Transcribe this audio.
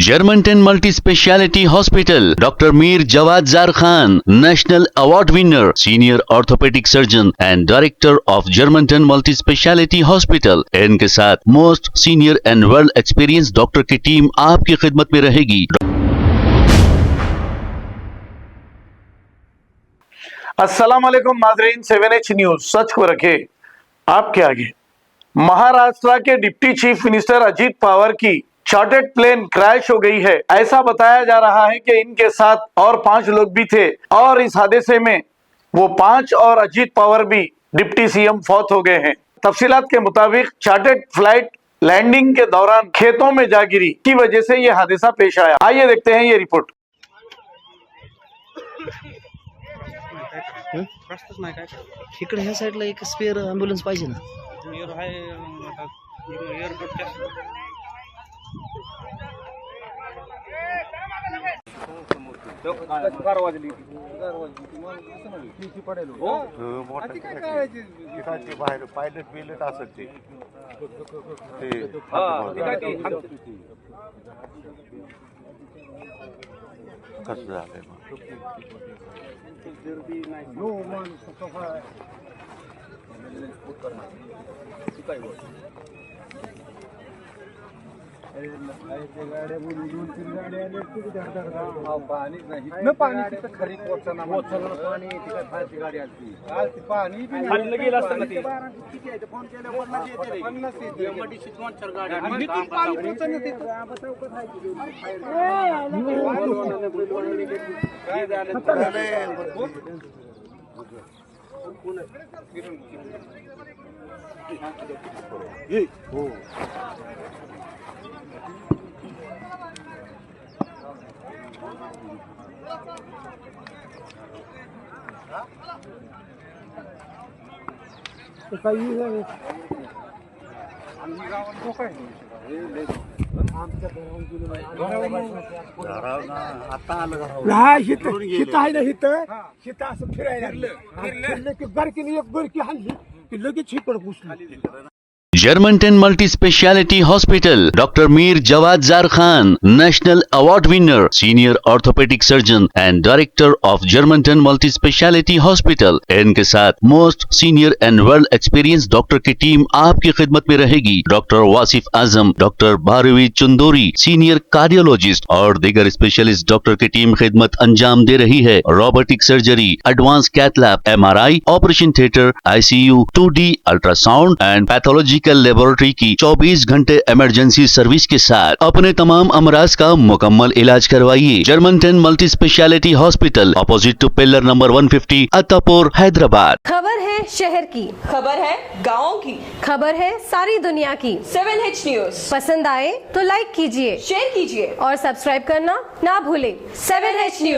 Germantown Multi Speciality Hospital, Dr. Mir Jawad Zar Khan, National Award winner, Senior Orthopedic Surgeon and Director of Germantown Multi Speciality Hospital। इनके साथ most senior and world experience doctor की team आपकी खिदमत में रहेगी। अस्सलाम वालेकुम नाज़रीन, 7H न्यूज सच को रखे आपके आगे। महाराष्ट्र के deputy chief minister Ajit Pawar की चार्टर्ड प्लेन क्रैश हो गई है। ऐसा बताया जा रहा है कि इनके साथ और 5 लोग भी थे और इस हादसे में वो 5 और अजीत पवार भी डिप्टी सीएम फौत हो गए हैं। तफसीलात के मुताबिक चार्टर्ड फ्लाइट लैंडिंग के दौरान खेतों में जा गिरी की वजह से यह हादसा पेश आया। आइए देखते हैं ये रिपोर्ट। रस्ताच नाही काय इकडे ह्या साईडला एक स्पेअर ॲम्ब्युलन्स पाहिजे ना। बाहेर पायलट बिलट असत ते कसं झालंय पाणी खरी पोचना पाणी गाडी आली पाणी गेलं असतं फोन आता असं फिरायला लागलं की बारकीने एक बरकी हल्ली की लगेच हिकडं घुसली। Germantown Multi Speciality Hospital, Dr. Mir Jawad Zar Khan, National Award winner, Senior Orthopedic Surgeon and Director of Germantown Multi Speciality Hospital। इनके साथ most senior and world experience doctor की टीम आपकी खिदमत में रहेगी। Doctor Wasif Azam, doctor Bharvi Chandori, senior cardiologist और दीगर specialist doctor की टीम खिदमत अंजाम दे रही है। Robotic surgery, advance cath lab, MRI, operation theatre, ICU, 2D ultrasound and pathological laboratory की 24 घंटे इमरजेंसी सर्विस के साथ अपने तमाम अमराज का मुकम्मल इलाज करवाइए। Germanton multi speciality hospital, opposite to pillar number 150, Attapur, Hyderabad. खबर है शहर की, खबर है गाँव की, खबर है सारी दुनिया की। 7H न्यूज पसंद आए तो लाइक कीजिए, शेयर कीजिए और सब्सक्राइब करना ना भूलें। 7H news.